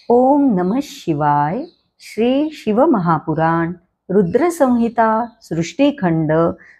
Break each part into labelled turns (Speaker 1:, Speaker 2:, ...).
Speaker 1: ओम नमः शिवाय. श्री शिवमहापुराण रुद्रसंहिता सृष्टीखंड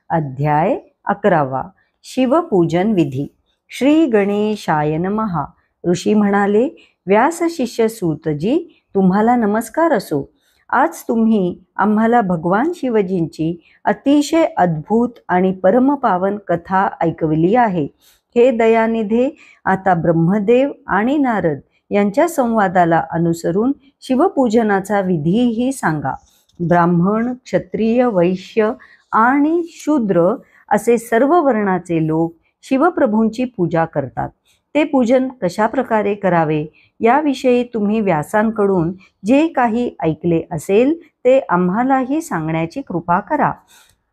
Speaker 1: अध्याय 11. शिवपूजन विधी. श्री गणेशाय नमः. ऋषी म्हणाले, व्यास शिष्य सूतजी, तुम्हाला नमस्कार असो. आज तुम्ही आम्हाला भगवान शिवजींची अतिशय अद्भुत आणि परमपावन कथा ऐकवली आहे. हे दयानिधे, आता ब्रह्मदेव आणि नारद यांच्या संवादाला अनुसरून शिवपूजनाचा विधीही सांगा. ब्राह्मण, क्षत्रिय, वैश्य आणि शूद्र असे सर्व वर्णाचे लोक शिवप्रभूंची पूजा करतात. ते पूजन कशा प्रकारे करावे याविषयी तुम्ही व्यासांकडून जे काही ऐकले असेल ते आम्हालाही सांगण्याची कृपा करा.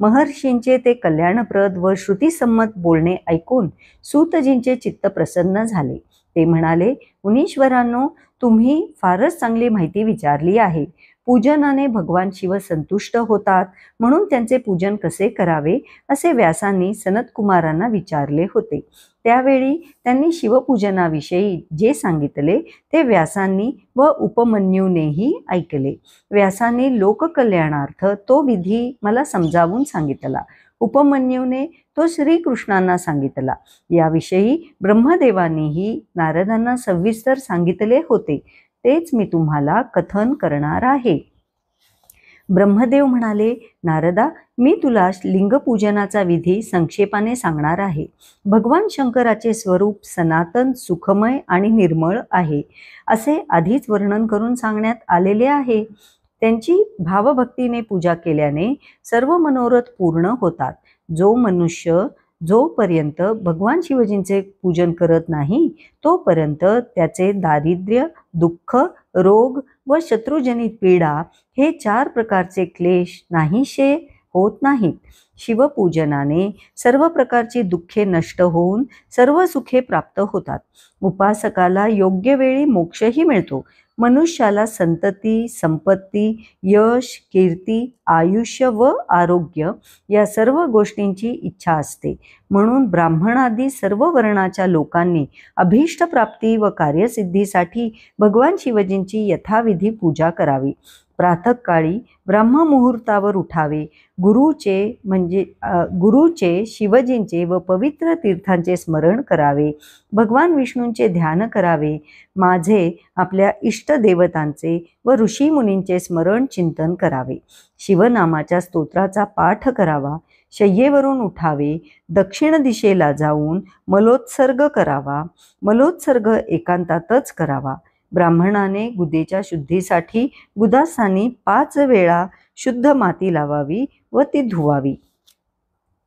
Speaker 1: महर्षींचे ते कल्याणप्रद व श्रुतीसम्मत बोलणे ऐकून सूतजींचे चित्त प्रसन्न झाले. ते म्हणाले, मुनीश्वरांनो, तुम्ही फारच चांगली माहिती विचारली आहे. पूजनाने भगवान शिव संतुष्ट होतात, म्हणून त्यांचे पूजन कसे करावे असे व्यासांनी सनतकुमारांना विचारले होते. त्यावेळी त्यांनी शिवपूजनाविषयी जे सांगितले ते व्यासांनी व उपमन्यूनेही ऐकले. व्यासांनी लोककल्याणार्थ तो विधी मला समजावून सांगितला. उपमन्यूने तो श्रीकृष्णांना सांगितला. याविषयी ब्रह्मदेवांनीही नारदांना सविस्तर सांगितले होते. तेच मी तुम्हाला कथन करणार आहे. ब्रह्मदेव म्हणाले, नारदा, मी तुला लिंगपूजनाचा विधी संक्षेपाने सांगणार आहे. भगवान शंकराचे स्वरूप सनातन, सुखमय आणि निर्मळ आहे असे आधीच वर्णन करून सांगण्यात आलेले आहे. त्यांची भावभक्तीने पूजा केल्याने सर्व मनोरथ पूर्ण होतात. जो मनुष्य जोपर्यंत भगवान शिवजींचे पूजन करत नाही तोपर्यंत त्याचे दारिद्र्य, दुःख, रोग व शत्रुजनित पीडा हे 4 प्रकारचे क्लेश नाहीशे होत नाहीत. शिवपूजनाने सर्व प्रकारची दुःखे नष्ट होऊन सर्व सुखे प्राप्त होतात. उपासकाला योग्य वेळी मोक्षही मिळतो. मनुष्याला संतती, संपत्ती, यश, कीर्ती, आयुष्य व आरोग्य या सर्व गोष्टींची इच्छा असते. म्हणून ब्राह्मणादी सर्व वर्णाच्या लोकांनी अभीष्ट प्राप्ती व कार्यसिद्धीसाठी भगवान शिवजींची यथाविधी पूजा करावी. प्रातःकाळी ब्रह्ममुहूर्तावर उठावे. गुरुचे, शिवजींचे व पवित्र तीर्थांचे स्मरण करावे. भगवान विष्णूंचे ध्यान करावे. माझे, आपल्या इष्टदेवतांचे व ऋषीमुनींचे स्मरण चिंतन करावे. शिवनामाच्या स्तोत्राचा पाठ करावा. शय्येवरून उठावे. दक्षिण दिशेला जाऊन मलोत्सर्ग करावा. मलोत्सर्ग एकांतातच करावा. ब्राह्मणाने गुदेच्या शुद्धीसाठी गुदास्थानी 5 वेळा शुद्ध माती लावावी व ती धुवावी.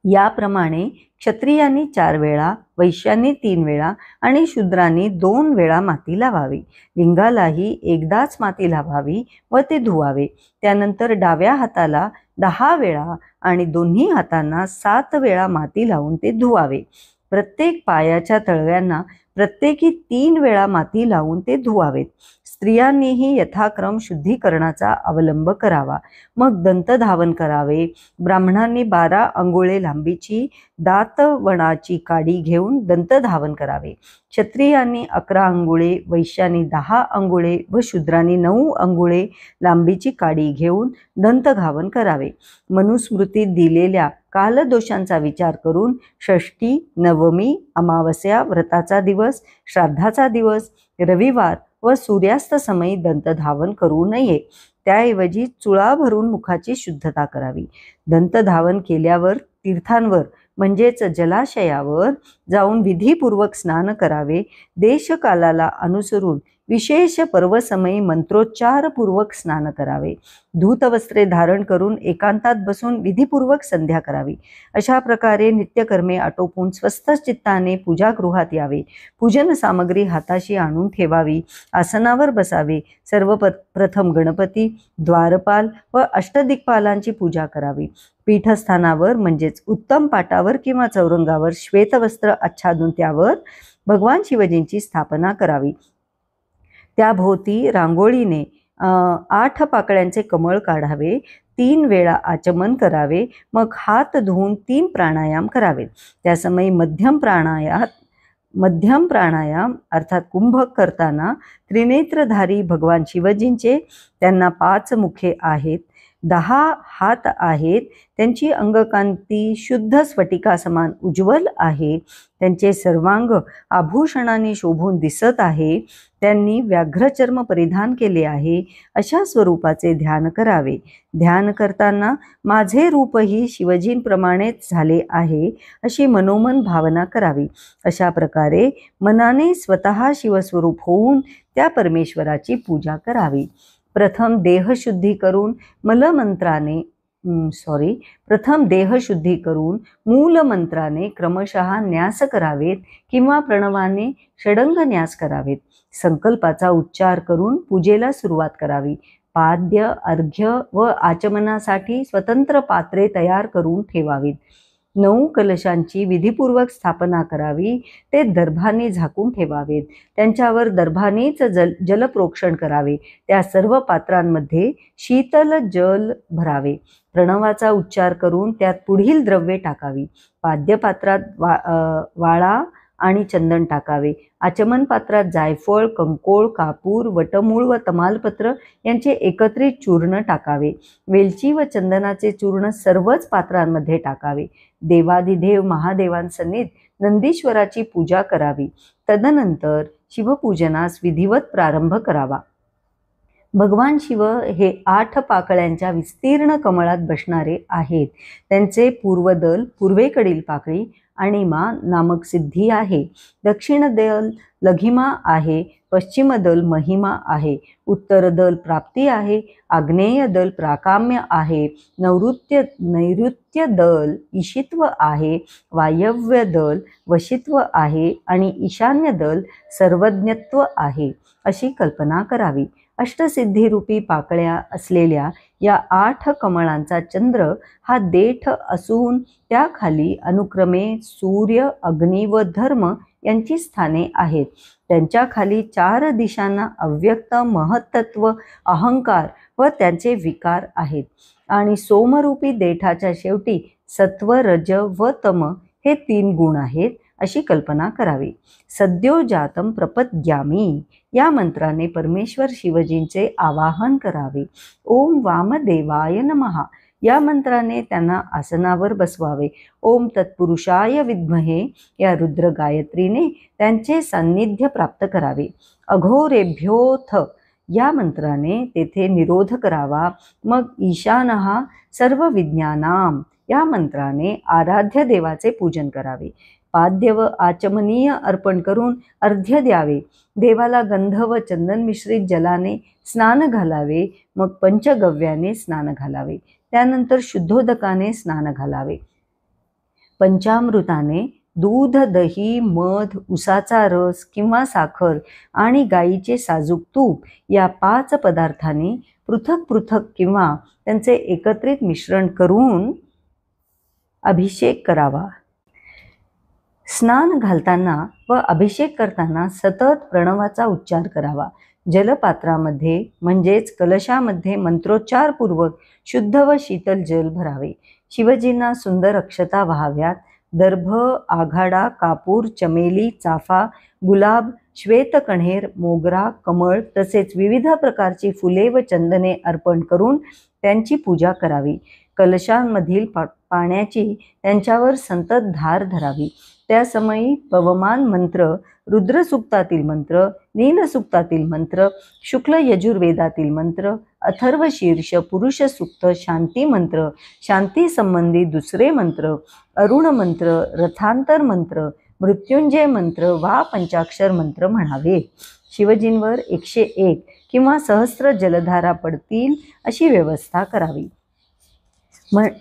Speaker 1: याप्रमाणे क्षत्रियांनी 4 वेळा, वैश्यांनी 3 वेळा आणि शूद्रांनी 2 वेळा माती लावावी. लिंगालाही एकदाच माती लावावी व ते धुवावे. त्यानंतर डाव्या हाताला 10 वेळा आणि दोन्ही हातांना 7 वेळा माती लावून ते धुवावे. प्रत्येक पायाच्या तळव्यांना प्रत्येकी 3 वेळा माती लावून ते धुवावेत. स्त्रियांनीही यथाक्रम शुद्धीकरणाचा अवलंब करावा. मग दंतधावन करावे. ब्राह्मणांनी 12 अंगुळे लांबीची दातवणाची काडी घेऊन दंतधावन करावे. क्षत्रियांनी 11 अंगुळे, वैश्यांनी 10 अंगुळे व शूद्रांनी 9 अंगुळे लांबीची काडी घेऊन दंतधावन करावे. मनुस्मृतीत दिलेल्या कालदोषांचा विचार करून षष्ठी, नवमी, अमावस्या, व्रताचा दिवस, श्राद्धाचा दिवस, रविवार व सूर्यास्त समयी दंतधावन करू नये. त्याऐवजी चुळा भरून मुखाची शुद्धता करावी. दंतधावन केल्यावर तीर्थांवर म्हणजेच जलाशयावर जाऊन विधीपूर्वक स्नान करावे. देशकालाला अनुसरून विशेष पर्वसमयी मंत्रोच्चारपूर्वक स्नान करावे. धूतवस्त्रे धारण करून एकांतात बसून विधीपूर्वक संध्या करावी. अशा प्रकारे नित्यकर्मे आटोपून स्वस्थ चित्ताने पूजागृहात यावे. पूजन सामग्री हाताशी आणून ठेवावी. आसनावर बसावे. सर्वप्रथम गणपती, द्वारपाल व अष्टदिक्पालांची पूजा करावी. पीठस्थानावर म्हणजेच उत्तम पाटावर किंवा चौरंगावर श्वेतवस्त्र आच्छादून त्यावर भगवान शिवजींची स्थापना करावी. त्याभोवती रांगोळीने 8 पाकळ्यांचे कमळ काढावे. 3 वेळा आचमन करावे. मग हात धुवून 3 प्राणायाम करावेत. त्यासमयी मध्यम मध्यम प्राणायाम अर्थात कुंभक करताना त्रिनेत्रधारी भगवान शिवजींचे, त्यांना 5 मुखे आहेत, 10 हात आहेत, त्यांची अंगकांती शुद्ध स्फटिका समान उज्ज्वल आहे, त्यांचे सर्वांग आभूषणांनी शोभून दिसत आहे, त्यांनी व्याघ्रचर्म परिधान केले आहे, अशा स्वरूपाचे ध्यान करावे. ध्यान करताना माझे रूपही शिवजींप्रमाणेच झाले आहे अशी मनोमन भावना करावी. अशा प्रकारे मनाने स्वतः शिवस्वरूप होऊन त्या परमेश्वराची पूजा करावी. प्रथम देहशुद्धी करून मूल मंत्राने क्रमशः न्यास करावेत किंवा प्रणवाने षडंग न्यास करावेत. संकल्पाचा उच्चार करून पूजेला सुरुवात करावी. पाद्य, अर्घ्य व आचमनासाठी स्वतंत्र पात्रे तयार करून ठेवावीत. 9 कलशांची विधिपूर्वक स्थापना करावी. ते दर्भाने झाकून ठेवावेत. त्यांच्यावर दर्भानेच जलप्रोक्षण करावे. त्या सर्व पात्रांमध्ये शीतल जल भरावे. प्रणवाचा उच्चार करून त्यात पुढील द्रव्ये टाकावी. पाद्यपात्रात वाळा आणि चंदन टाकावे. आचमन पात्रात जायफळ, कंकोळ, कापूर, वटमूळ व तमालपत्र यांचे एकत्रित चूर्ण टाकावे. वेलची व चंदनाचे चूर्ण सर्वच पात्रांमध्ये टाकावे. देवादिदेव महादेवांसन्निध नंदीश्वराची पूजा करावी. तदनंतर शिवपूजनास विधिवत प्रारंभ करावा. भगवान शिव हे 8 पाकळ्यांच्या विस्तीर्ण कमळात बसणारे आहेत. त्यांचे पूर्वदल पूर्वेकडील पाकळी अणिमा नामक सिद्धी आहे. दक्षिण दल लघिमा आहे. पश्चिम दल महिमा आहे. उत्तर दल प्राप्ती आहे. आग्नेय दल प्राकाम्य आहे. नैऋत्य दल ईशित्व आहे. वायव्य दल वशित्व आहे आणि ईशान्य दल सर्वज्ञत्व आहे अशी कल्पना करावी. अष्टसिद्धीरूपी पाकळ्या असलेल्या या 8 कमळांचा चंद्र हा देठ असून त्याखाली अनुक्रमे सूर्य, अग्नी व धर्म यांची स्थाने आहेत. त्यांच्या खाली 4 दिशांना अव्यक्त महत्त्व, अहंकार व त्यांचे विकार आहेत आणि सोमरूपी देठाच्या शेवटी सत्व, रज व तम हे 3 गुण आहेत अशी कल्पना करावी. सद्योजातम प्रपद्यामी या मंत्राने परमेश्वर शिवजींचे आवाहन करावे. ओम वामदेवाय नमः या मंत्राने त्यांना आसनावर बसवावे. ओम तत्पुरुषाय विद्महे या रुद्र गायत्रीने त्यांचे सान्निध्य प्राप्त करावे. अघोरेभ्योथ या मंत्राने तेथे निरोध करावा. मग ईशानः सर्व विज्ञानाम या मंत्राने आराध्य देवाचे पूजन करावे. पाद्य व आचमनीय अर्पण करून अर्ध्य द्यावे. देवाला गंध व चंदन मिश्रित जलाने स्नान घालावे. मग पंचगव्याने स्नान घालावे. त्यानंतर शुद्धोदकाने स्नान घालावे. पंचामृताने दूध, दही, मध, उसाचा रस किंवा साखर आणि गाईचे साजूक तूप या 5 पदार्थांनी पृथक पृथक किंवा त्यांचे एकत्रित मिश्रण करून अभिषेक करावा. स्नान घालताना व अभिषेक करताना सतत प्रणवाचा उच्चार करावा. जलपात्रामध्ये म्हणजेच कलशामध्ये मंत्रोच्चारपूर्वक शुद्ध व शीतल जल भरावे. शिवजींना सुंदर अक्षता व्हाव्यात. दर्भ, आघाडा, कापूर, चमेली, चाफा, गुलाब, श्वेतकण्हेर, मोगरा, कमळ तसेच विविध प्रकारची फुले व चंदने अर्पण करून त्यांची पूजा करावी. कलशांमधील पाण्याची त्यांच्यावर संतत धार धरावी. त्यासमयी पवमान मंत्र, रुद्रसूक्तातील मंत्र, नीलसूक्तातील मंत्र, शुक्ल यजुर्वेदातील मंत्र, अथर्व शीर्ष पुरुष सूक्त, शांती मंत्र, शांती संबंधी दुसरे मंत्र, अरुण मंत्र, रथांतर मंत्र, मृत्युंजय मंत्र वा पंचाक्षर मंत्र म्हणावे. शिवजींवर 101 किंवा सहस्र जलधारा पडतील अशी व्यवस्था करावी.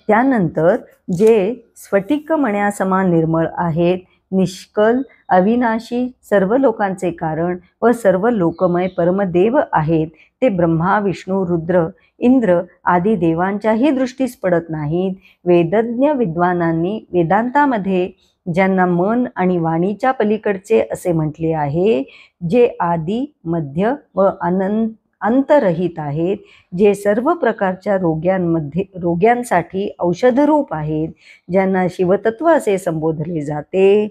Speaker 1: त्यानंतर जे स्फटिक मण्यासमान निर्मळ आहेत, निष्कल, अविनाशी, सर्व लोकांचे कारण व सर्व लोकमय परमदेव आहेत, ते ब्रह्मा, विष्णू, रुद्र, इंद्र आदी देवांच्याही दृष्टीस पडत नाहीत. वेदज्ञ विद्वानांनी वेदांतामध्ये ज्यांना मन आणि वाणीच्या पलीकडचे असे म्हटले आहे, जे आदी, मध्य व अंतरहित आहेत, जे सर्व प्रकारच्या रोग्यांसाठी औषधरूप आहेत, ज्यांना शिवतत्व असे संबोधले जाते,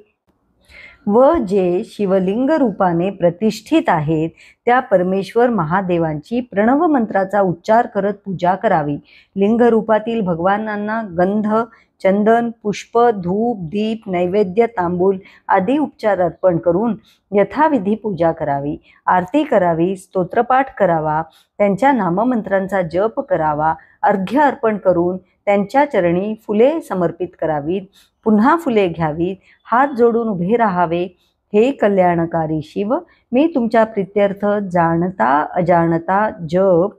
Speaker 1: व जे शिवलिंग रूपाने प्रतिष्ठित आहेत त्या परमेश्वर महादेवांची प्रणव मंत्राचा उच्चार करत पूजा करावी. लिंग रूपातील भगवानांना गंध, चंदन, पुष्प, धूप, दीप, नैवेद्य, तांबूल आदी उपचार अर्पण करून यथाविधी पूजा करावी. आरती करावी, स्तोत्रपाठ करावा, त्यांच्या नाममंत्रांचा जप करावा. अर्घ्य अर्पण करून त्यांच्या चरणी फुले समर्पित करावीत. पुन्हा फुले घ्यावीत. हात जोडून उभे राहावे. हे कल्याणकारी शिव, मी तुमच्या प्रीत्यर्थ जाणता अजाणता जप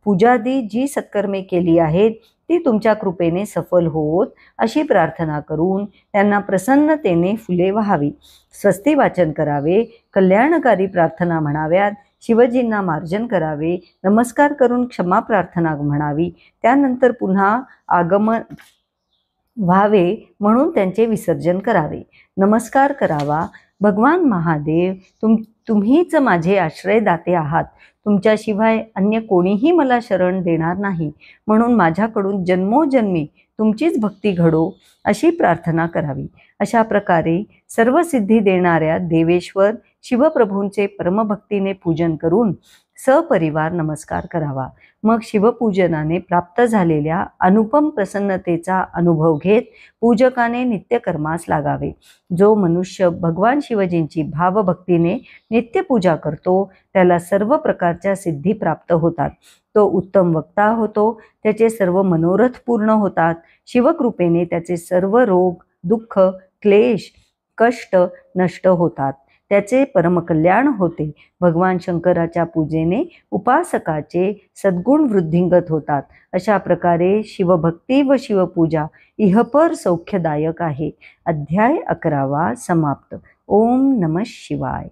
Speaker 1: पूजादी जी सत्कर्मे केली आहेत ती तुमच्या कृपेने सफल होत अशी प्रार्थना करून त्यांना प्रसन्नतेने फुले व्हावी. स्वस्ती वाचन करावे. कल्याणकारी प्रार्थना म्हणाव्यात. शिवजींना मार्जन करावे. नमस्कार करून क्षमा प्रार्थना म्हणावी. त्यानंतर पुन्हा आगमन व्हावे म्हणून त्यांचे विसर्जन करावे. नमस्कार करावा. भगवान महादेव, तुम्हीच माझे आश्रयदाते आहात. तुमच्याशिवाय अन्य कोणीही मला शरण देणार नाही, म्हणून माझ्याकडून जन्मोजन्मी तुमचीच भक्ती घडो अशी प्रार्थना करावी. अशा प्रकारे सर्व सिद्धी देणाऱ्या देवेश्वर शिवप्रभूंचे परमभक्तीने पूजन करून सपरिवार नमस्कार करावा. मग शिवपूजनाने प्राप्त झालेल्या अनुपम प्रसन्नतेचा अनुभव घेत पूजकाने नित्यकर्मास लागावे. जो मनुष्य भगवान शिवजींची भावभक्तीने नित्यपूजा करतो त्याला सर्व प्रकारच्या सिद्धी प्राप्त होतात. तो उत्तम वक्ता होतो. त्याचे सर्व मनोरथ पूर्ण होतात. शिवकृपेने त्याचे सर्व रोग, दुःख, क्लेश, कष्ट नष्ट होतात. त्याचे परमकल्याण होते. भगवान शंकराच्या पूजेने उपासकाचे सद्गुण वृद्धिंगत होतात. अशा प्रकारे शिवभक्ती व शिवपूजा इहपर सौख्यदायक आहे. अध्याय 11 समाप्त. ओम नमः शिवाय.